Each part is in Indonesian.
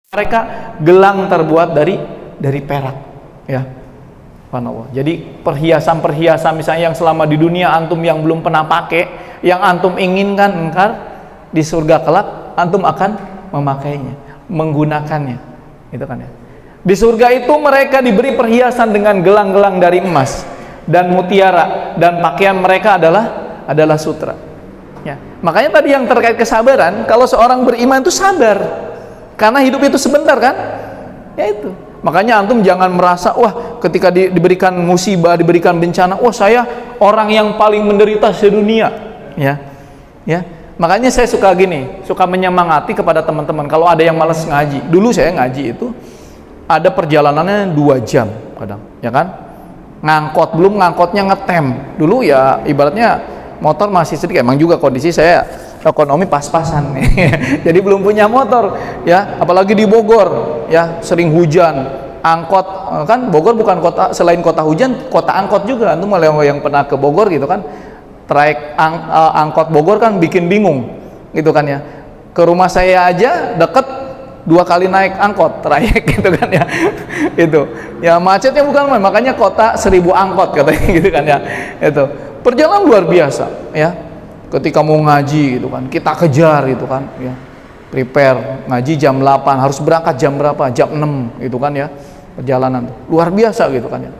mereka gelang terbuat dari perak, ya. Subhanallah. Jadi perhiasan-perhiasan misalnya yang selama di dunia antum yang belum pernah pakai, yang antum inginkan, engkar di surga kelak antum akan memakainya, menggunakannya, gitu kan ya. Di surga itu mereka diberi perhiasan dengan gelang-gelang dari emas dan mutiara, dan pakaian mereka adalah sutra. Ya. Makanya tadi yang terkait kesabaran, kalau seorang beriman itu sabar, karena hidup itu sebentar kan, ya itu. Makanya antum jangan merasa wah ketika diberikan musibah, diberikan bencana, wah saya orang yang paling menderita sedunia, ya. Makanya saya suka gini, suka menyemangati kepada teman-teman kalau ada yang malas ngaji. Dulu saya ngaji itu ada perjalanannya 2 jam kadang, ya kan? Ngangkot, belum ngangkotnya ngetem. Dulu ya ibaratnya motor masih sedikit, emang juga kondisi saya ekonomi pas-pasan jadi belum punya motor, ya, apalagi di Bogor, ya, sering hujan, angkot kan. Bogor bukan kota, selain kota hujan, kota angkot juga. Antum malah yang pernah ke Bogor gitu kan, trayek angkot Bogor kan bikin bingung gitu kan ya. Ke rumah saya aja deket 2 kali naik angkot trayek gitu kan ya. Itu ya macetnya bukan main, makanya kota 1000 angkot katanya gitu kan ya. Itu perjalanan luar biasa, ya. Ketika mau ngaji gitu kan, kita kejar gitu kan, ya, prepare ngaji jam 8, harus berangkat jam berapa, jam 6 gitu kan ya. Perjalanan luar biasa gitu kan ya.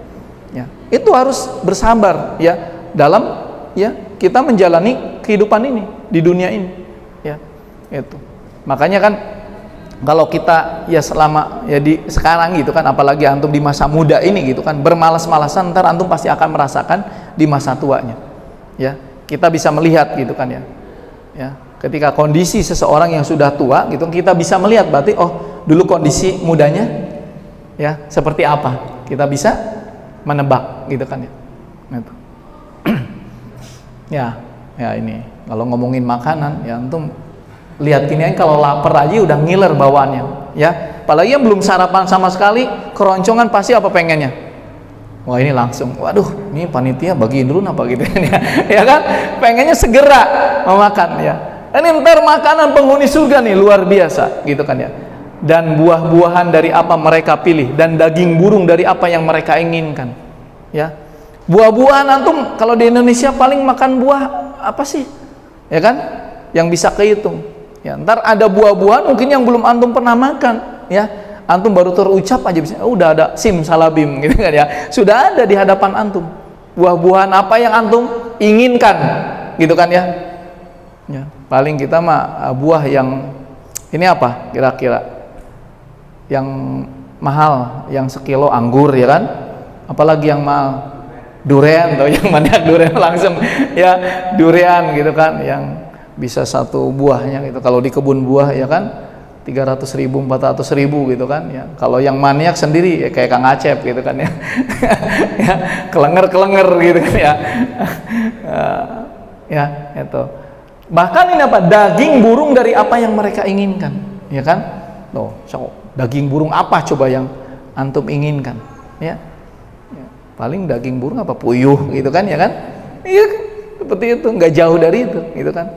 Ya, itu harus bersabar ya dalam ya kita menjalani kehidupan ini di dunia ini, ya. Itu makanya kan kalau kita ya selama ya di sekarang gitu kan, apalagi antum di masa muda ini gitu kan, bermalas-malasan, ntar antum pasti akan merasakan di masa tuanya, ya. Kita bisa melihat gitu kan ya. Ya, ketika kondisi seseorang yang sudah tua gitu, kita bisa melihat berarti oh dulu kondisi mudanya ya seperti apa. Kita bisa menebak gitu kan ya. Gitu. Ya ini kalau ngomongin makanan ya antum lihat gini aja, kalau lapar aja udah ngiler bawaannya, ya. Apalagi yang belum sarapan sama sekali, keroncongan pasti apa pengennya? Wah ini langsung, waduh ini panitia bagiin dulu apa gitu ya, ya kan, pengennya segera memakan ya. Ini ntar makanan penghuni surga nih luar biasa gitu kan ya. Dan buah-buahan dari apa mereka pilih, dan daging burung dari apa yang mereka inginkan, ya. Buah-buahan antum kalau di Indonesia paling makan buah apa sih, ya kan, yang bisa kehitung ya. Ntar ada buah-buahan mungkin yang belum antum pernah makan, ya. Antum baru terucap aja bisa, udah ada simsalabim gitu kan ya, sudah ada di hadapan antum buah-buahan apa yang antum inginkan gitu kan ya. Ya paling kita mah buah yang ini apa kira-kira yang mahal, yang sekilo anggur ya kan, apalagi yang mahal durian, atau yang mana durian langsung ya, durian gitu kan, yang bisa satu buahnya gitu kalau di kebun buah ya kan 300.000, 400.000 gitu kan ya. Kalau yang maniak sendiri ya kayak Kang Acep gitu kan ya, ya kelenger gitu kan ya. Ya itu. Bahkan ini apa, daging burung dari apa yang mereka inginkan, ya kan. Tuh, so, daging burung apa coba yang antum inginkan, ya. Ya paling daging burung apa, puyuh gitu kan ya kan. Iya seperti itu, nggak jauh dari itu gitu kan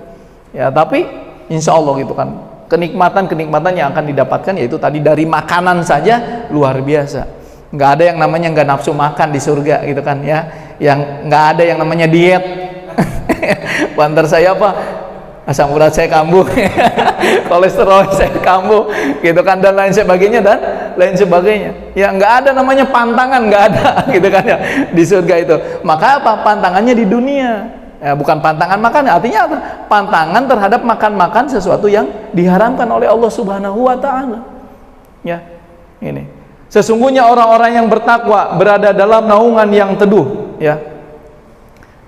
ya. Tapi insya Allah gitu kan, kenikmatan yang akan didapatkan yaitu tadi dari makanan saja luar biasa. Nggak ada yang namanya nggak nafsu makan di surga gitu kan ya, yang nggak ada yang namanya diet. Pantar saya apa, asam urat saya kambuh, kolesterol saya kambuh gitu kan, dan lain sebagainya ya. Nggak ada namanya pantangan, nggak ada gitu kan ya di surga itu. Maka apa, pantangannya di dunia ya, bukan pantangan makan, artinya apa? Pantangan terhadap makan sesuatu yang diharamkan oleh Allah Subhanahu wa taala. Ya. Ini. Sesungguhnya orang-orang yang bertakwa berada dalam naungan yang teduh, ya.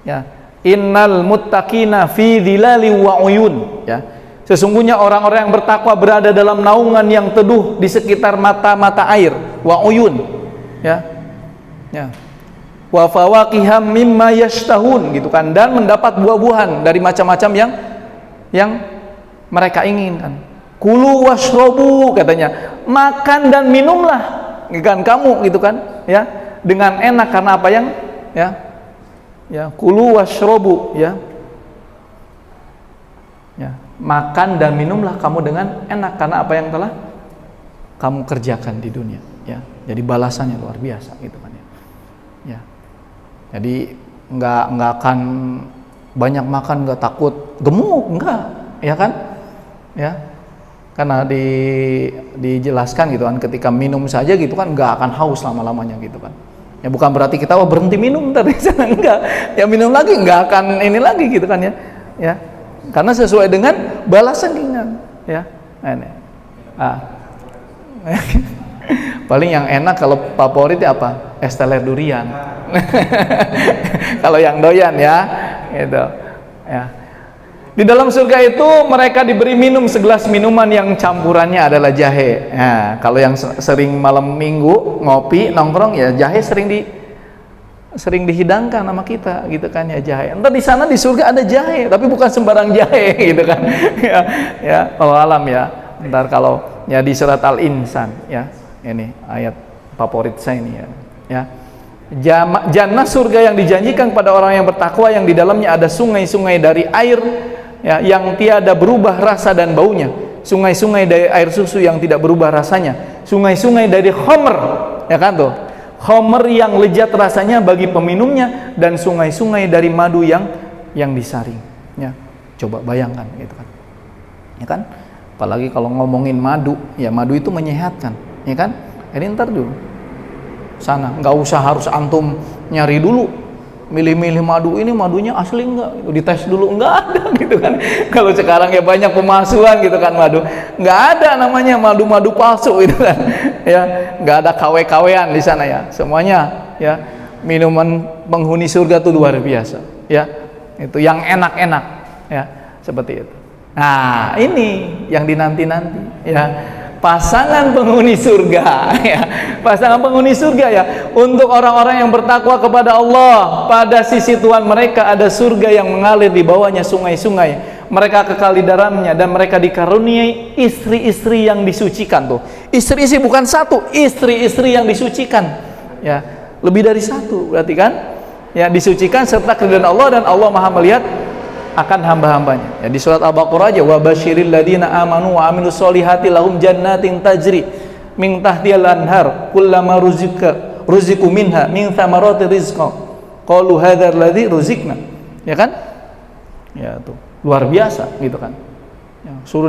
Ya. Innal muttaqina fi dhilali wa uyun, ya. Sesungguhnya orang-orang yang bertakwa berada dalam naungan yang teduh di sekitar mata-mata air, wa uyun, ya. Ya. Wa fawaqiham mimma yashtahun gitu kan, dan mendapat buah-buahan dari macam-macam yang mereka inginkan. Kulu washrobu katanya, makan dan minumlah kan kamu gitu kan ya, dengan enak karena apa yang ya kulu washrobu ya, makan dan minumlah kamu dengan enak karena apa yang telah kamu kerjakan di dunia, ya. Jadi balasannya luar biasa gitu kan ya. Ya. Jadi nggak akan banyak makan, nggak takut gemuk, enggak, ya kan? Ya. Karena dijelaskan gitu kan, ketika minum saja gitu kan nggak akan haus lama-lamanya gitu kan. Ya bukan berarti kita berhenti minum dari sana, enggak. Ya minum lagi nggak akan ini lagi gitu kan ya. Ya. Karena sesuai dengan balasan keinginan, ya. Ini. Paling yang enak kalau favorit apa? Es teler durian. Kalau yang doyan ya, gitu. Ya. Di dalam surga itu mereka diberi minum segelas minuman yang campurannya adalah jahe. Nah, kalau yang sering malam minggu ngopi nongkrong ya jahe sering dihidangkan sama kita gitu kan ya, jahe. Entar di sana di surga ada jahe, tapi bukan sembarang jahe gitu kan. Ya, Allah alam ya. Entar kalau ya di surat Al-Insan ya. Ini ayat favorit saya ini ya. Ya. Jannah surga yang dijanjikan kepada orang yang bertakwa yang di dalamnya ada sungai-sungai dari air ya, yang tiada berubah rasa dan baunya, sungai-sungai dari air susu yang tidak berubah rasanya, sungai-sungai dari khamr, ya kan tuh, khamr yang lezat rasanya bagi peminumnya, dan sungai-sungai dari madu yang disaring. Ya, coba bayangkan gitu kan, ya kan? Apalagi kalau ngomongin madu, ya madu itu menyehatkan, ya kan? Ini ntar dulu sana, nggak usah harus antum nyari dulu milih-milih madu ini madunya asli enggak, dites dulu, enggak ada gitu kan. Kalau sekarang ya banyak pemalsuan gitu kan madu, nggak ada namanya madu-madu palsu gitu kan ya, nggak ada KW-KW-an di sana ya, semuanya ya minuman penghuni surga tuh luar biasa ya, itu yang enak-enak ya, seperti itu. Nah ini yang dinanti-nanti ya, pasangan penghuni surga ya, pasangan penghuni surga ya, untuk orang-orang yang bertakwa kepada Allah. Pada sisi Tuhan mereka ada surga yang mengalir di bawahnya sungai-sungai, mereka kekal di dalamnya, dan mereka dikaruniai istri-istri yang disucikan. Tuh istri-istri bukan satu, istri-istri yang disucikan ya, lebih dari satu berarti kan ya, disucikan serta keridhaan Allah, dan Allah Maha melihat akan hamba-hambanya ya. Di surat Al-Baqarah aja, wa basyiril ladina amanu wa amilus solihati lahum jannatin tajri min tahtihal anhar kullama ruziku minha min thamarati rizqa qalu hadzal ladzi ruzikna, ya kan ya, tuh luar biasa gitu kan ya, suruh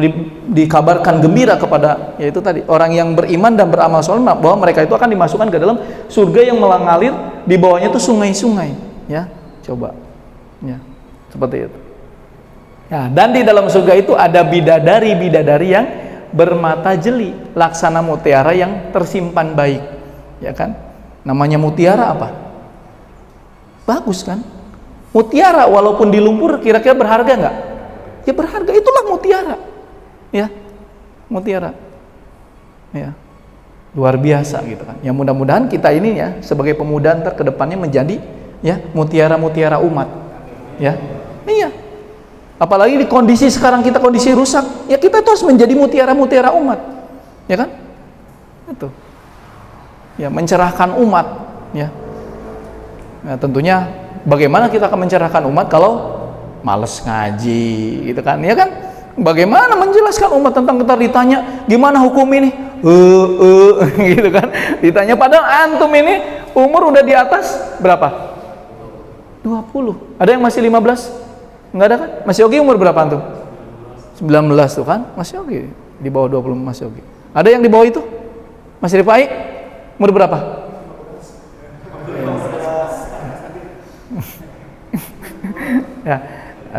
dikabarkan gembira kepada yaitu tadi orang yang beriman dan beramal saleh bahwa mereka itu akan dimasukkan ke dalam surga yang mengalir di bawahnya tuh sungai-sungai ya, coba ya, seperti itu. Ya, dan di dalam surga itu ada bidadari-bidadari yang bermata jeli, laksana mutiara yang tersimpan baik, ya kan? Namanya mutiara apa? Bagus kan? Mutiara walaupun di lumpur kira-kira berharga nggak? Ya berharga, itulah mutiara, ya, mutiara, ya, luar biasa gitu kan? Ya mudah-mudahan kita ini ya sebagai pemuda ntar kedepannya menjadi ya mutiara-mutiara umat, ya, iya. Apalagi di kondisi sekarang kita kondisi rusak, ya kita terus menjadi mutiara-mutiara umat, ya kan? Itu, ya mencerahkan umat, ya. Nah, tentunya bagaimana kita akan mencerahkan umat kalau males ngaji, gitu kan? Ya kan? Bagaimana menjelaskan umat tentang kita ditanya gimana hukum ini? Gitu kan? Ditanya padahal antum ini umur udah di atas berapa? 20. Ada yang masih 15? Enggak ada kan? Mas Yogi umur berapa tuh? 19 tuh kan? Mas Yogi di bawah 20 Mas Yogi. Ada yang di bawah itu? Mas Rifai umur berapa? Ya,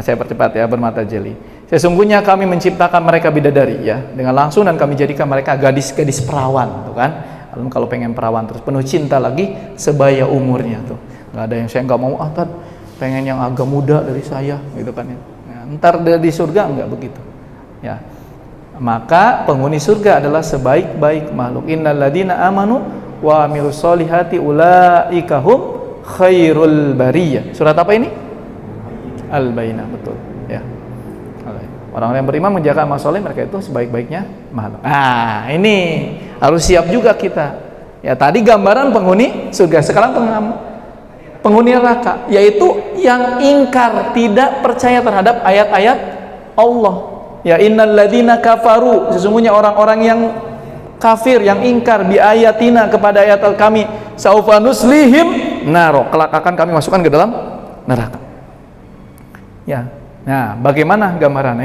saya percepat ya, bermata jeli. Sesungguhnya kami menciptakan mereka bidadari ya, dengan langsung, dan kami jadikan mereka gadis-gadis perawan tuh kan. Kalau pengen perawan terus penuh cinta lagi sebaya umurnya tuh. Enggak ada yang saya enggak mau pengen yang agak muda dari saya gitu kan ya. Nah, ntar di surga enggak begitu ya. Maka penghuni surga adalah sebaik-baik makhluk. Innal ladina amanu wa amilus solihati ulaika hum khairul bariyah. Surat apa ini? Al-Bainah, betul ya. Orang-orang yang beriman menjaga amal soleh, mereka itu sebaik-baiknya makhluk. Nah ini harus siap juga kita ya. Tadi gambaran penghuni surga, sekarang penghuni neraka, yaitu yang ingkar, tidak percaya terhadap ayat-ayat Allah. Ya innal ladzina kafaru, sesungguhnya orang-orang yang kafir, yang ingkar bi ayatina kepada ayat kami, saufa nuslihim naro, kelak akan kami masukkan ke dalam neraka. Ya. Nah, bagaimana gambaran?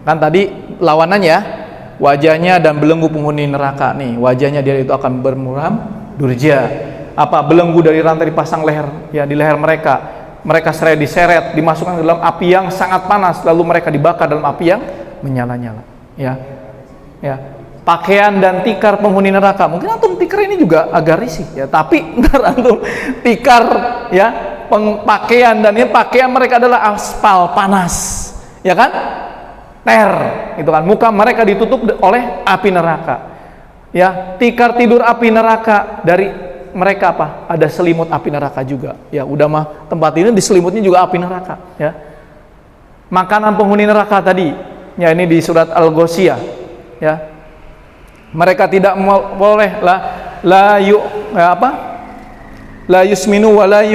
Kan tadi lawanannya wajahnya dan belenggu penghuni neraka nih. Wajahnya dia itu akan bermuram durja. Apa? Belenggu dari rantai dipasang leher, ya, di leher mereka. Mereka diseret, dimasukkan ke dalam api yang sangat panas, lalu mereka dibakar dalam api yang menyala-nyala. Ya. Ya. Pakaian dan tikar penghuni neraka. Mungkin antum tikar ini juga agak risih, ya. Tapi ntar antum tikar, ya, pakaian, dan ini pakaian mereka adalah aspal panas, ya kan, ter, itu kan, muka mereka ditutup oleh api neraka, ya, tikar tidur api neraka, dari mereka apa, ada selimut api neraka juga, ya, udah mah tempat ini diselimutnya juga api neraka, ya. Makanan penghuni neraka tadi, ya, ini di surat Al-Ghasyiyah, ya, mereka tidak boleh la yusminu wa la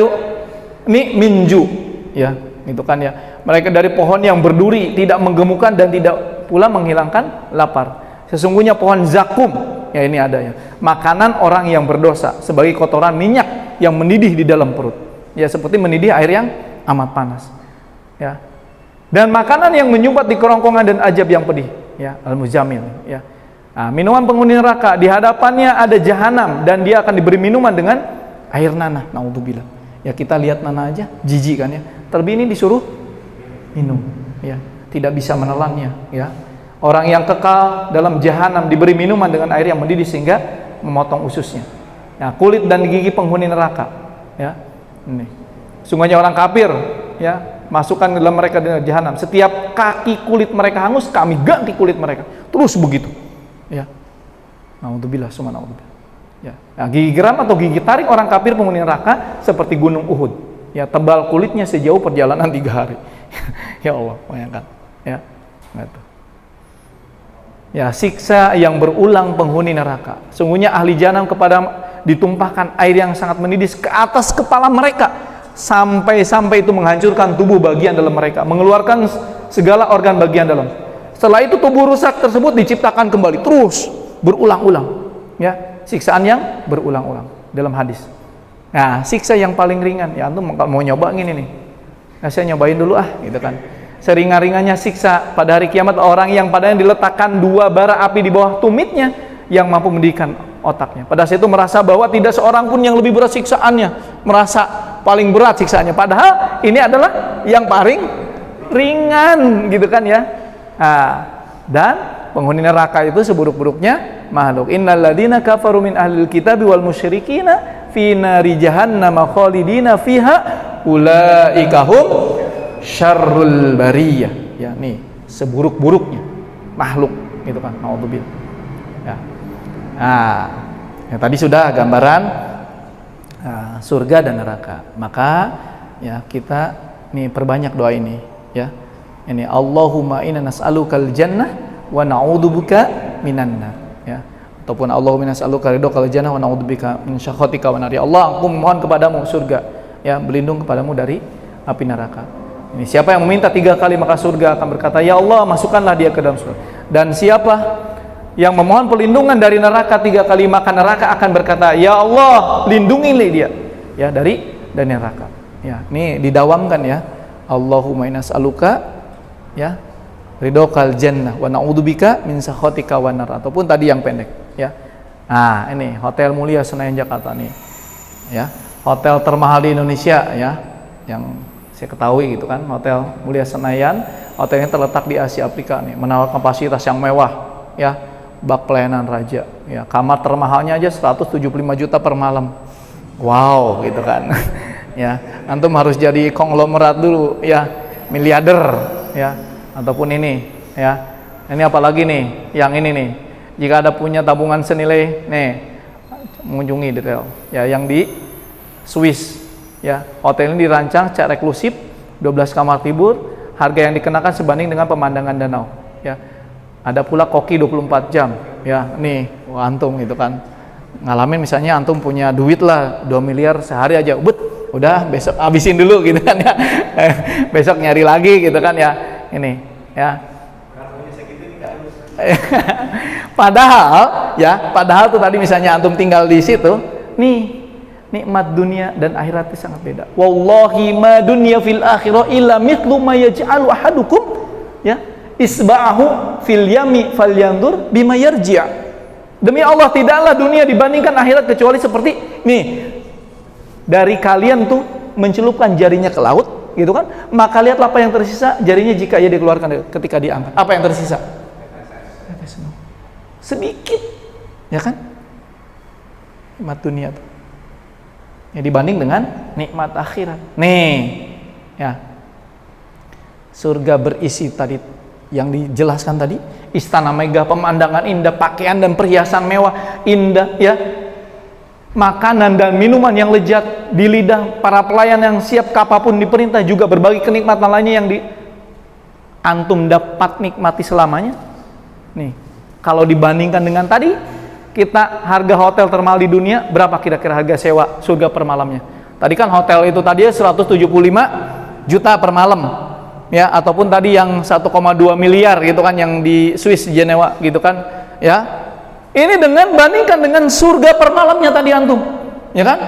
ini minju, ya, gitu kan, ya. Mereka dari pohon yang berduri, tidak menggemukkan dan tidak pula menghilangkan lapar. Sesungguhnya pohon zakum, ya, ini ada, ya, makanan orang yang berdosa sebagai kotoran minyak yang mendidih di dalam perut, ya, seperti mendidih air yang amat panas, ya. Dan makanan yang menyumbat di kerongkongan dan ajab yang pedih, ya, Al-Muzammil, ya. Nah, minuman penghuni neraka, di hadapannya ada jahanam dan dia akan diberi minuman dengan air nanah. Naudzubillah. Ya, kita lihat nanah aja jijik kan, ya. Terlebih ini disuruh minum, ya, tidak bisa menelannya, ya. Orang yang kekal dalam jahanam diberi minuman dengan air yang mendidih sehingga memotong ususnya. Nah, kulit dan gigi penghuni neraka, ya. Ini. Sungguhnya orang kafir, ya, masukkan ke dalam mereka di jahanam. Setiap kaki kulit mereka hangus, kami ganti kulit mereka. Terus begitu, ya. Naudzubillah, subhanallah. Ya. Nah, gigi geram atau gigi taring orang kafir penghuni neraka seperti gunung Uhud, ya, tebal kulitnya sejauh perjalanan 3 hari. Ya Allah, bayangkan, ya, gitu. Ya, siksa yang berulang penghuni neraka. Sungguhnya ahli jahanam kepada ditumpahkan air yang sangat mendidih ke atas kepala mereka, sampai itu menghancurkan tubuh bagian dalam mereka, mengeluarkan segala organ bagian dalam. Setelah itu tubuh rusak tersebut diciptakan kembali, terus berulang-ulang, ya. Siksaan yang berulang-ulang dalam hadis. Nah, siksa yang paling ringan, ya, antum mau nyoba gini nih. Nah, saya nyobain dulu gitu kan. Seringan-ringannya siksa pada hari kiamat orang yang padanya diletakkan 2 bara api di bawah tumitnya yang mampu mendidihkan otaknya. Pada saat itu merasa bahwa tidak seorang pun yang lebih berat siksaannya, merasa paling berat siksaannya, padahal ini adalah yang paling ringan, gitu kan, ya. Nah, dan penghuni neraka itu seburuk-buruknya makhluk. Innal ladzina kafaru min ahlil kitabi wal musyrikina fi nari jahannam khalidina fiha ulaika hum syarrul bariyah. Ya, nih seburuk-buruknya makhluk, gitu kan. Naudzubillah. Ya. Nah, yang tadi sudah gambaran surga dan neraka. Maka, ya, kita nih perbanyak doa ini, ya. Ini Allahumma inna nas'alukal jannah wa na'udzubika minan nar, ya, ataupun Allahumma inna nas'aluka ridhakal jannah wa na'udzubika min sakhatika wa nar. Ya Allah, aku memohon kepadamu surga, ya, berlindung kepadamu dari api neraka. Ini siapa yang meminta 3 kali maka surga akan berkata, ya Allah, masukkanlah dia ke dalam surga. Dan siapa yang memohon perlindungan dari neraka 3 kali maka neraka akan berkata, ya Allah, lindungilah dia, ya, dari neraka. Ya, ini didawamkan, ya. Allahumma inna nas'aluka, ya, ridhokal jannah wa na'udzubika min sakhatika wan nar, ataupun tadi yang pendek, ya. Nah, ini Hotel Mulia Senayan Jakarta nih, ya, hotel termahal di Indonesia, ya, yang saya ketahui, gitu kan, Hotel Mulia Senayan. Hotel ini terletak di Asia Afrika nih, menawarkan fasilitas yang mewah, ya, bak pelayanan raja, ya, kamar termahalnya aja 175 juta per malam. Wow, gitu kan. Ya, antum harus jadi konglomerat dulu, ya, miliarder, ya, ataupun ini, ya, ini apalagi nih, yang ini nih, jika ada punya tabungan senilai, nih, mengunjungi detail, ya, yang di Swiss, ya, hotel ini dirancang secara eksklusif, 12 kamar tidur, harga yang dikenakan sebanding dengan pemandangan danau, ya, ada pula koki 24 jam, ya, nih, wah, antum, gitu kan, ngalamin misalnya antum punya duit lah 2 miliar sehari aja, udah besok habisin dulu, gitu kan, ya. Besok nyari lagi, gitu kan, ya. Ini, ya. Padahal tuh tadi misalnya antum tinggal di situ, nih nikmat dunia dan akhirat itu sangat beda. Wallahi ma dunya fil akhirah illa mithlu ma yaj'alu ahadukum ya isba'ahu fil yami falyandur bima yarji'. Demi Allah, tidaklah dunia dibandingkan akhirat kecuali seperti nih, dari kalian tuh mencelupkan jarinya ke laut gitu kan, maka lihatlah apa yang tersisa jarinya jika ia dikeluarkan ketika diangkat. Apa yang tersisa? Sedikit, ya kan? Nikmat dunia tuh ya dibanding dengan nikmat akhirat. Nih, ya. Surga berisi tadi yang dijelaskan tadi, istana megah, pemandangan indah, pakaian dan perhiasan mewah, indah ya. Makanan dan minuman yang lezat di lidah para pelayan yang siap kapanpun diperintah, juga berbagai kenikmatan lainnya yang antum dapat nikmati selamanya. Nih, kalau dibandingkan dengan tadi, kita harga hotel termahal di dunia berapa kira-kira harga sewa surga per malamnya? Tadi kan hotel itu tadi 175 juta per malam, ya, ataupun tadi yang 1,2 miliar gitu kan yang di Swiss Jenewa gitu kan, ya. Ini bandingkan dengan surga per malamnya tadi antum, ya kan?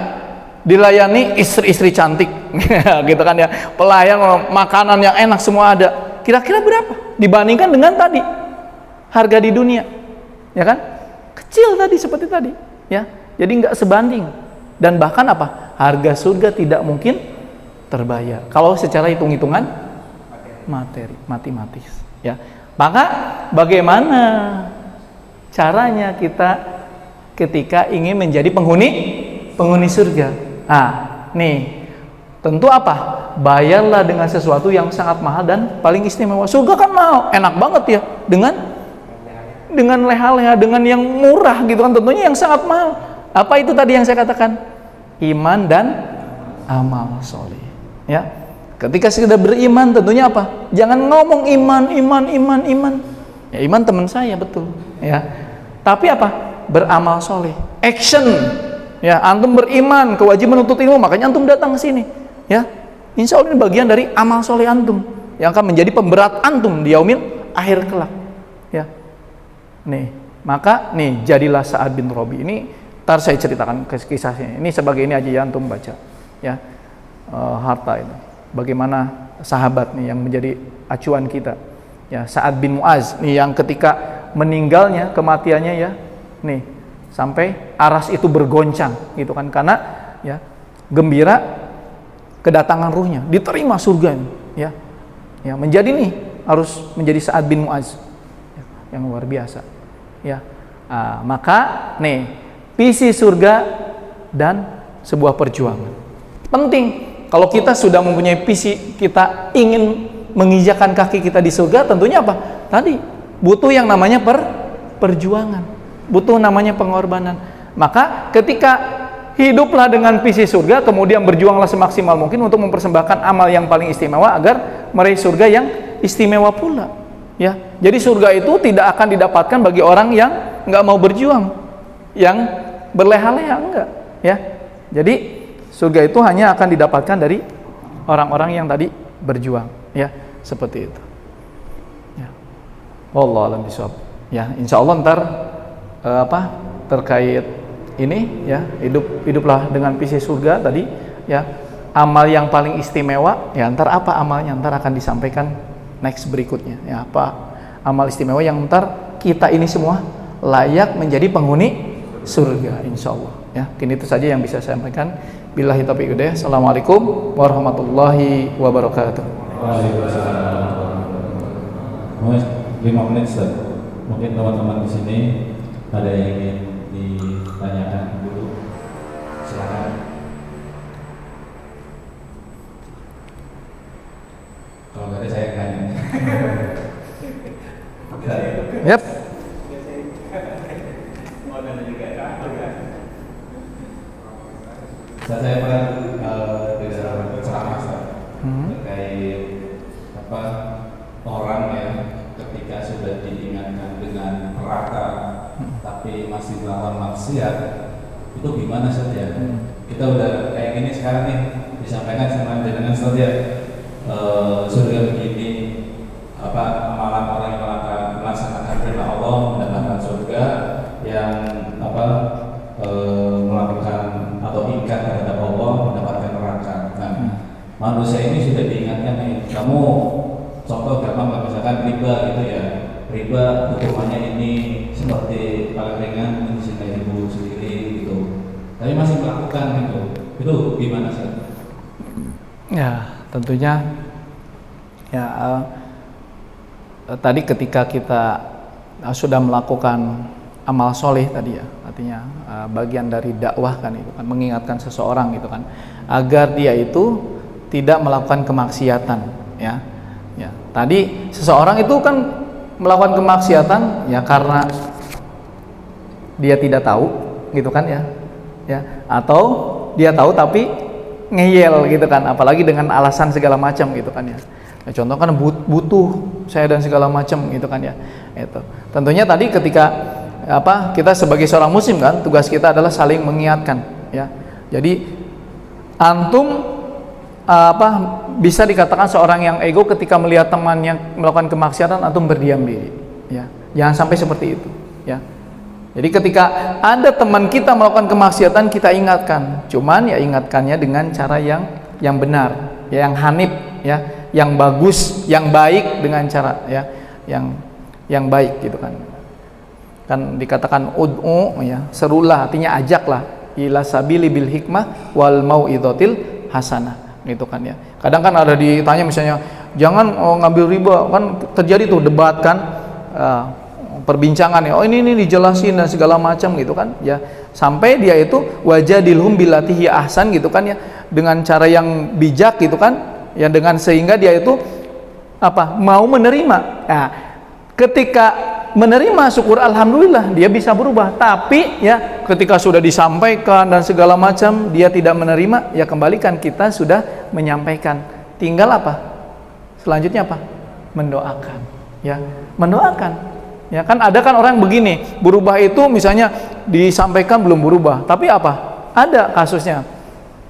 Dilayani istri-istri cantik, gitu kan ya. Pelayan, makanan yang enak semua ada. Kira-kira berapa dibandingkan dengan tadi harga di dunia, ya kan? Kecil tadi seperti tadi, ya. Jadi nggak sebanding. Dan bahkan apa? Harga surga tidak mungkin terbayar kalau secara hitung-hitungan materi, matematis, ya. Maka bagaimana caranya kita ketika ingin menjadi penghuni surga? Nah, nih, tentu apa? Bayarlah dengan sesuatu yang sangat mahal dan paling istimewa. Surga kan mahal, enak banget ya, dengan leha-leha, dengan yang murah gitu kan, tentunya yang sangat mahal. Apa itu tadi yang saya katakan? Iman dan amal soleh, ya. Ketika sudah beriman, tentunya apa? Jangan ngomong iman. Ya, iman teman saya, betul, ya. Tapi apa? Beramal soleh, action, ya. Antum beriman, kewajiban menuntut ilmu, makanya antum datang ke sini, ya. Insya Allah ini bagian dari amal soleh antum yang akan menjadi pemberat antum di yaumil akhir kelak, ya. Nih, maka nih jadilah Sa'ad bin Rabi ini. Ntar saya ceritakan kisahnya. Ini sebagai ini aja ya, antum baca, ya. Harta itu. Bagaimana sahabat nih yang menjadi acuan kita, ya. Sa'ad bin Mu'az nih yang ketika meninggalnya, kematiannya ya, nih sampai aras itu bergoncang gitu kan, karena ya gembira kedatangan ruhnya, diterima surga ini, ya. Ya, menjadi nih harus menjadi Sa'ad bin Mu'az, ya, yang luar biasa, ya. Maka nih visi surga dan sebuah perjuangan penting. Kalau kita sudah mempunyai visi, kita ingin menginjakkan kaki kita di surga, tentunya apa? Tadi butuh yang namanya perjuangan, butuh namanya pengorbanan. Maka ketika hiduplah dengan visi surga, kemudian berjuanglah semaksimal mungkin untuk mempersembahkan amal yang paling istimewa agar meraih surga yang istimewa pula, ya. Jadi surga itu tidak akan didapatkan bagi orang yang nggak mau berjuang, yang berleha-leha, enggak, ya. Jadi surga itu hanya akan didapatkan dari orang-orang yang tadi berjuang, ya, seperti itu, ya. Wallahu a'lam bishawab, ya. Insya Allah ntar terkait ini, ya, hiduplah dengan visi surga tadi, ya. Amal yang paling istimewa, ya, ntar apa amalnya, ntar akan disampaikan next berikutnya, ya. Apa amal istimewa yang ntar kita ini semua layak menjadi penghuni surga, insya Allah, ya. Mungkin itu saja yang bisa saya sampaikan. Billahi taufiq hidayah. Assalamualaikum warahmatullahi wabarakatuh. Waalaikumsalam. 5 menit, Ustaz. Mungkin teman-teman di sini ada yang ingin ditanyakan dulu. Silakan. Kalau nggak ada saya tanya. Yep. Saya pernah di dalam ceramah terkait orang ya ketika sudah diingatkan dengan neraka tapi masih melakukan maksiat, itu gimana saja? Kita udah kayak gini sekarang nih, disampaikan sama dengan saja surga begini, amalan orang yang melaksanakan terima Allah mendapatkan surga, yang melakukan atau ingkar terhadap Allah mendapatkan neraka. Nah, manusia ini sudah diingatkan nih, kamu contoh gampang lah, misalkan riba gitu ya, riba hukumannya ini seperti paling ringan menzinai ibu sendiri gitu, tapi masih melakukan gitu, itu gimana sih? Ya, tentunya ya tadi ketika kita sudah melakukan amal soleh tadi ya, artinya bagian dari dakwah kan itu kan, mengingatkan seseorang gitu kan, agar dia itu tidak melakukan kemaksiatan ya. Ya, tadi seseorang itu kan melakukan kemaksiatan ya karena dia tidak tahu gitu kan ya. Ya, atau dia tahu tapi ngeyel gitu kan, apalagi dengan alasan segala macam gitu kan ya. Ya, contoh kan butuh saya dan segala macam gitu kan ya. Itu. Tentunya tadi ketika kita sebagai seorang muslim kan, tugas kita adalah saling mengingatkan ya. Jadi antum bisa dikatakan seorang yang ego ketika melihat temannya melakukan kemaksiatan, antum berdiam diri ya. Jangan sampai seperti itu ya. Jadi ketika ada teman kita melakukan kemaksiatan, kita ingatkan. Cuman ya ingatkannya dengan cara yang benar, ya, yang hanif ya, yang bagus, yang baik, dengan cara ya yang baik gitu kan. Kan dikatakan ud'u ya, serulah, artinya ajaklah, ila sabili bil hikmah wal mau'izatil hasanah gitu kan ya. Kadang kan ada ditanya misalnya jangan ngambil riba, kan terjadi tuh debat kan, perbincangan ya, oh ini dijelasin dan segala macam gitu kan ya, sampai dia itu wajadilhum billatihi ahsan gitu kan ya, dengan cara yang bijak gitu kan ya, dengan sehingga dia itu mau menerima. Nah, ketika menerima, syukur alhamdulillah dia bisa berubah. Tapi ya ketika sudah disampaikan dan segala macam dia tidak menerima, ya kembalikan, kita sudah menyampaikan, tinggal selanjutnya mendoakan ya, mendoakan ya. Kan ada kan orang begini, berubah itu misalnya disampaikan belum berubah, tapi ada kasusnya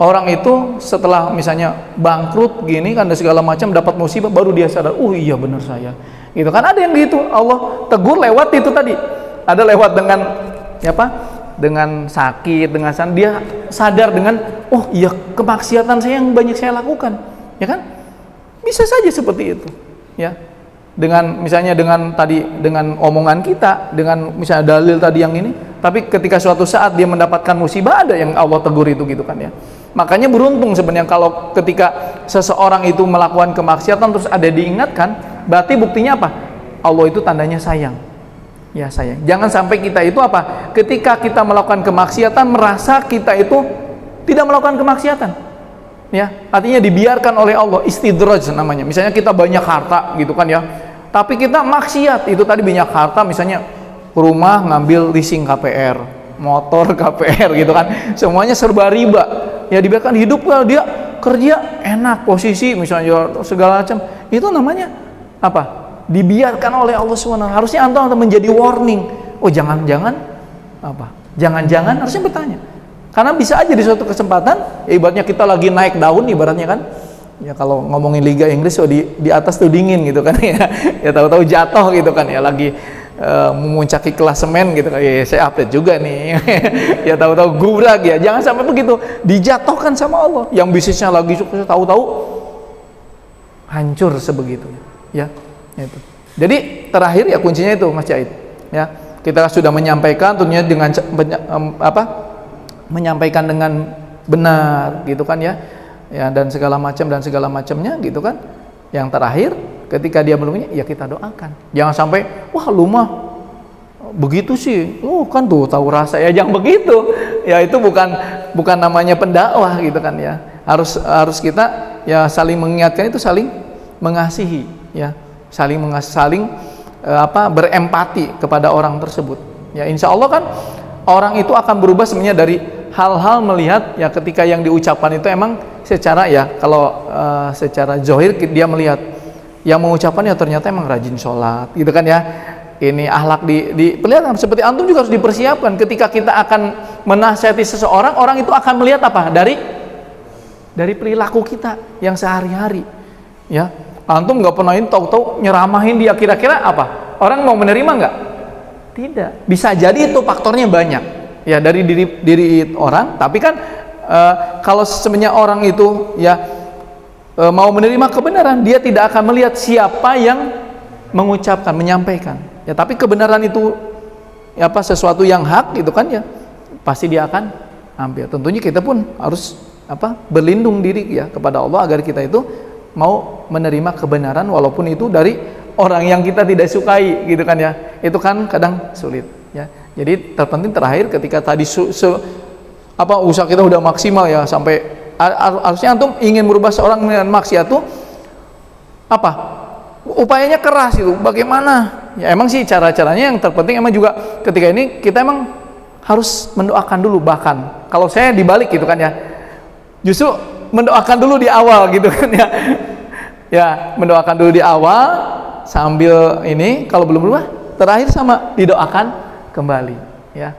orang itu setelah misalnya bangkrut gini kan dan segala macam, dapat musibah, baru dia sadar, iya benar saya gitu kan. Ada yang gitu, Allah tegur lewat itu tadi, ada lewat dengan dengan sakit, dengan dia sadar dengan, oh iya kemaksiatan saya yang banyak saya lakukan ya kan, bisa saja seperti itu ya. Dengan misalnya dengan omongan kita, dengan misalnya dalil tadi yang ini, tapi ketika suatu saat dia mendapatkan musibah, ada yang Allah tegur itu gitu kan ya. Makanya beruntung sebenarnya kalau ketika seseorang itu melakukan kemaksiatan terus ada diingatkan, berarti buktinya Allah itu tandanya sayang ya, sayang. Jangan sampai kita itu ketika kita melakukan kemaksiatan merasa kita itu tidak melakukan kemaksiatan ya, artinya dibiarkan oleh Allah, istidraj namanya. Misalnya kita banyak harta gitu kan ya, tapi kita maksiat, itu tadi banyak harta, misalnya rumah ngambil leasing KPR, motor KPR gitu kan, semuanya serba riba ya, dibiarkan hidup, dia kerja enak, posisi misalnya segala macam, itu namanya dibiarkan oleh Allah SWT. Harusnya antum menjadi warning, oh jangan-jangan harusnya bertanya. Karena bisa aja di suatu kesempatan, ibaratnya kita lagi naik daun ibaratnya kan. Ya kalau ngomongin Liga Inggris, di atas tuh dingin gitu kan ya. Ya tahu-tahu jatuh gitu kan ya, lagi memuncaki klasemen gitu kan. Ya saya update juga nih. Ya tahu-tahu gubrak ya. Jangan sampai begitu, dijatuhkan sama Allah. Yang bisnisnya lagi sukses, tahu-tahu hancur sebegitunya. Ya, itu. Jadi terakhir ya kuncinya itu Mas Caid. Ya, kita sudah menyampaikan tentunya dengan menyampaikan dengan benar gitu kan ya, dan segala macamnya gitu kan. Yang terakhir ketika dia belum, ya kita doakan. Jangan sampai wah lu mah begitu sih, lu kan tuh tahu rasa, ya jangan begitu ya, itu bukan namanya pendakwah gitu kan ya. Harus kita ya saling mengingatkan, itu saling mengasihi ya, saling berempati kepada orang tersebut ya. Insya Allah kan orang itu akan berubah sebenarnya dari hal-hal melihat ya, ketika yang diucapkan itu emang secara ya, kalau secara zahir dia melihat yang mengucapkan ya ternyata emang rajin sholat gitu kan ya, ini akhlak diperlihatkan. Seperti antum juga harus dipersiapkan ketika kita akan menasihati seseorang, orang itu akan melihat dari perilaku kita yang sehari-hari ya. Antum nggak pernah tahu-tahu nyeramahin dia, kira-kira orang mau menerima nggak? Tidak. Bisa jadi itu faktornya banyak. Ya dari diri orang, tapi kan kalau sebenarnya orang itu ya mau menerima kebenaran, dia tidak akan melihat siapa yang mengucapkan, menyampaikan. Ya tapi kebenaran itu ya apa sesuatu yang hak gitu kan ya, pasti dia akan ambil. Tentunya kita pun harus apa berlindung diri ya kepada Allah agar kita itu mau menerima kebenaran walaupun itu dari orang yang kita tidak sukai gitu kan ya. Itu kan kadang sulit ya. Jadi terpenting terakhir ketika tadi usaha kita udah maksimal ya, sampai harusnya antum ingin merubah seorang dengan maksiat itu apa? Upayanya keras itu. Bagaimana? Ya emang sih cara-caranya yang terpenting emang juga ketika ini kita emang harus mendoakan dulu, bahkan kalau saya dibalik gitu kan ya. Justru mendoakan dulu di awal gitu kan ya. Ya, mendoakan dulu di awal sambil ini kalau belum berubah terakhir sama didoakan kembali ya.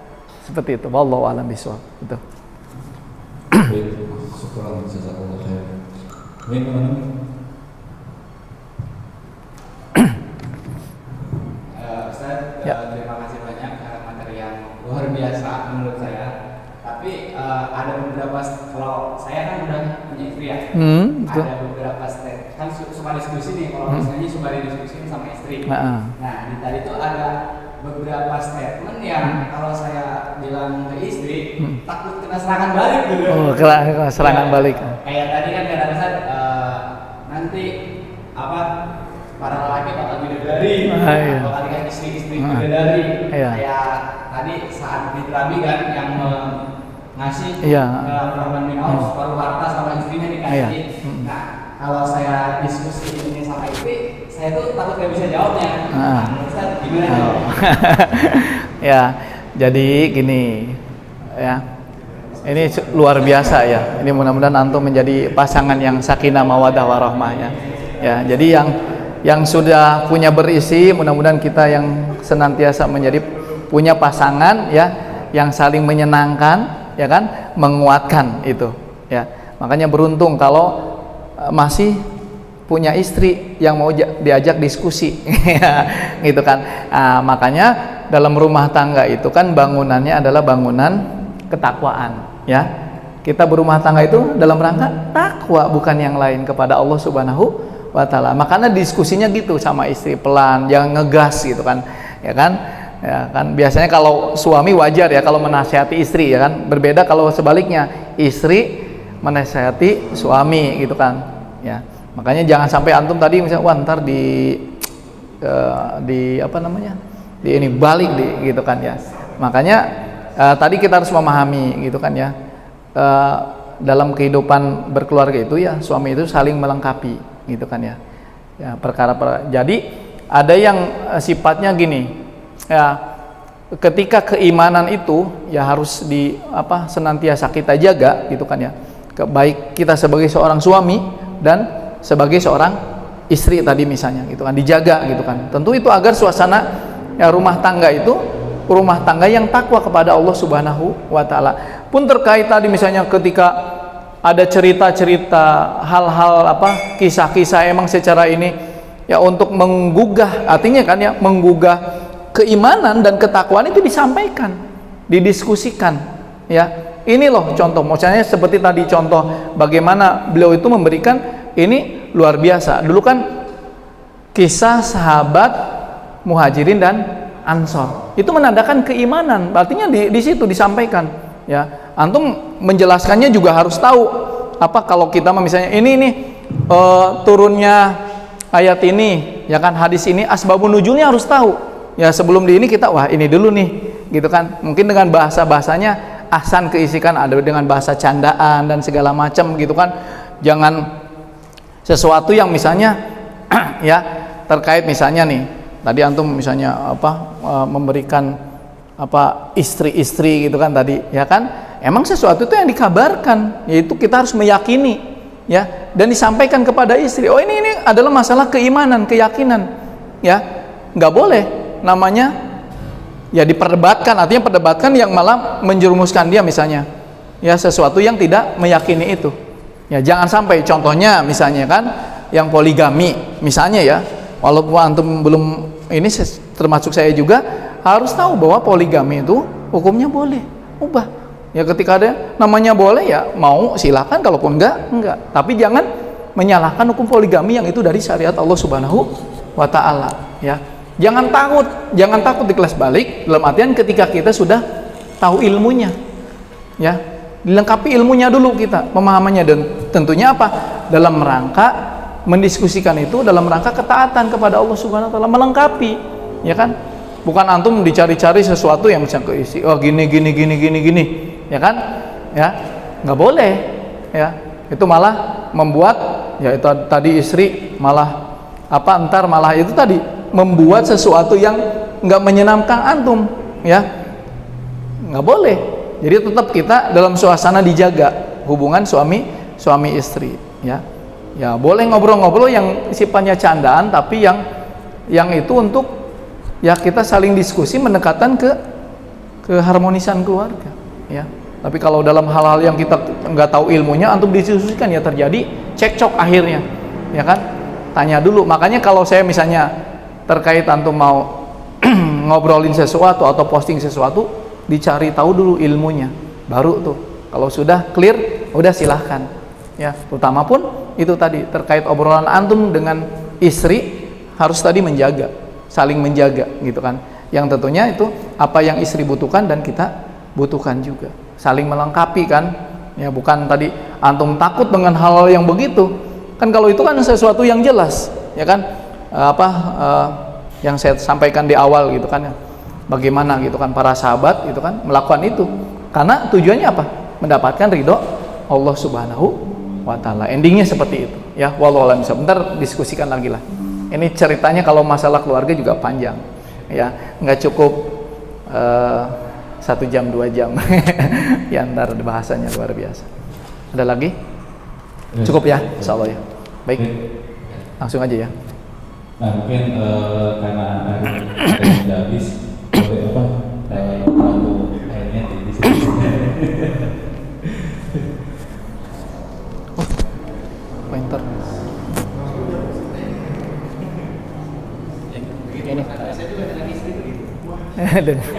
Seperti itu. Wallahu a'lam bishawab. Itu. Syukran jazakallahu khairan. Baik, Ustaz, terima kasih banyak materi yang luar biasa menurut saya. Tapi ada beberapa, kalau saya kan udah punya istri ya, ada beberapa step kan suka diskusi nih, kalau misalnya suka didiskusiin sama istri. Nah di tadi itu ada beberapa statement yang kalau saya bilang ke istri takut kena serangan balik gitu. Oh, kena serangan balik. Kayak tadi kan kata nanti apa para lelaki bakal bidadari, bakal dikasih istri-istri bidadari. Kayak tadi saat di Trabi kan yang ngasih Rahman bin Auf separuh harta sama istrinya dikasih. Nah kalau saya diskusi ini sama istri, saya tuh takut gak bisa jawabnya. Ustaz, gimana jawabnya? Ya, jadi gini ya, ini luar biasa ya. Ini mudah-mudahan antum menjadi pasangan yang sakinah mawaddah warahmah ya. Ya, jadi yang sudah punya berisi, mudah-mudahan kita yang senantiasa menjadi punya pasangan ya, yang saling menyenangkan ya kan, menguatkan itu ya. Makanya beruntung kalau masih punya istri yang mau diajak diskusi gitu kan. Makanya dalam rumah tangga itu kan bangunannya adalah bangunan ketakwaan ya. Kita berumah tangga itu dalam rangka takwa, bukan yang lain, kepada Allah Subhanahu wa ta'ala. Makanya diskusinya gitu sama istri, pelan, jangan ngegas gitu kan ya kan. Ya kan biasanya kalau suami wajar ya kalau menasihati istri ya kan, berbeda kalau sebaliknya istri menasihati suami gitu kan ya. Makanya jangan sampai antum tadi misalnya wah ntar di apa namanya di ini balik gitu kan ya. Makanya tadi kita harus memahami gitu kan ya, dalam kehidupan berkeluarga itu ya suami itu saling melengkapi gitu kan ya. Ya jadi ada yang sifatnya gini ya, ketika keimanan itu ya harus senantiasa kita jaga gitu kan ya, baik kita sebagai seorang suami dan sebagai seorang istri tadi misalnya gitu kan, dijaga gitu kan. Tentu itu agar suasana ya rumah tangga itu rumah tangga yang takwa kepada Allah Subhanahu wa ta'ala. Pun terkait tadi misalnya ketika ada cerita-cerita hal-hal kisah-kisah emang secara ini ya untuk menggugah, artinya kan ya menggugah keimanan dan ketakwaan itu disampaikan, didiskusikan ya. Ini loh contoh, maksudnya seperti tadi contoh bagaimana beliau itu memberikan, ini luar biasa. Dulu kan kisah sahabat Muhajirin dan Ansor itu menandakan keimanan, artinya di situ disampaikan ya. Antum menjelaskannya juga harus tahu kalau kita misalnya ini turunnya ayat ini ya kan, hadis ini asbabun nuzulnya harus tahu ya. Sebelum ini kita wah ini dulu nih gitu kan, mungkin dengan bahasanya ahsan keisikan, ada dengan bahasa candaan dan segala macam gitu kan. Jangan sesuatu yang misalnya ya terkait misalnya nih tadi antum misalnya memberikan istri-istri gitu kan tadi ya kan, emang sesuatu itu yang dikabarkan, yaitu kita harus meyakini ya dan disampaikan kepada istri. Oh ini adalah masalah keimanan, keyakinan ya, nggak boleh namanya ya diperdebatkan, artinya perdebatkan yang malah menjerumuskan dia misalnya ya sesuatu yang tidak meyakini itu ya. Jangan sampai contohnya misalnya kan yang poligami misalnya ya, walaupun antum belum ini termasuk saya juga harus tahu bahwa poligami itu hukumnya boleh ubah. Ya ketika ada namanya boleh ya mau silakan, kalaupun enggak. Tapi jangan menyalahkan hukum poligami yang itu dari syariat Allah Subhanahu wa taala, ya. Jangan takut di kelas balik, dalam artian ketika kita sudah tahu ilmunya. Ya, dilengkapi ilmunya dulu kita, pemahamannya, dan tentunya apa? Dalam rangka mendiskusikan itu dalam rangka ketaatan kepada Allah Subhanahu wa taala, melengkapi, ya kan? Bukan antum dicari-cari sesuatu yang bisa keisi, oh gini, ya kan? Ya, nggak boleh, ya. Itu malah membuat, ya itu tadi istri malah ntar malah itu tadi membuat sesuatu yang nggak menyenangkan antum, ya. Nggak boleh. Jadi tetap kita dalam suasana dijaga hubungan suami istri, ya. Ya boleh ngobrol-ngobrol yang sifatnya candaan, tapi yang itu untuk ya kita saling diskusi mendekatkan ke keharmonisan keluarga, ya. Tapi kalau dalam hal-hal yang kita nggak tahu ilmunya antum didiskusikan, ya terjadi cekcok akhirnya, ya kan? Tanya dulu. Makanya kalau saya misalnya terkait antum mau ngobrolin sesuatu atau posting sesuatu, dicari tahu dulu ilmunya, baru tuh kalau sudah clear udah silahkan, ya. Terutama pun itu tadi terkait obrolan antum dengan istri harus tadi menjaga, saling menjaga gitu kan, yang tentunya itu apa yang istri butuhkan dan kita butuhkan juga, saling melengkapi kan, ya. Bukan tadi antum takut dengan hal-hal yang begitu kan, kalau itu kan sesuatu yang jelas, ya kan, yang saya sampaikan di awal gitu kan, ya. Bagaimana gitu kan para sahabat gitu kan melakukan itu karena tujuannya apa? Mendapatkan ridho Allah Subhanahu wa taala. Endingnya seperti itu, ya. Wallahu a'lam bishawab. Bentar diskusikan lagi lah. Ini ceritanya kalau masalah keluarga juga panjang, ya. Nggak cukup 1 jam 2 jam. Ya, ntar bahasanya luar biasa. Ada lagi? Cukup ya, insyaallah ya. Baik. Langsung aja ya. Nah, mungkin karena hari sudah habis, boleh waktu akhirnya di sini. Pointer. Ini.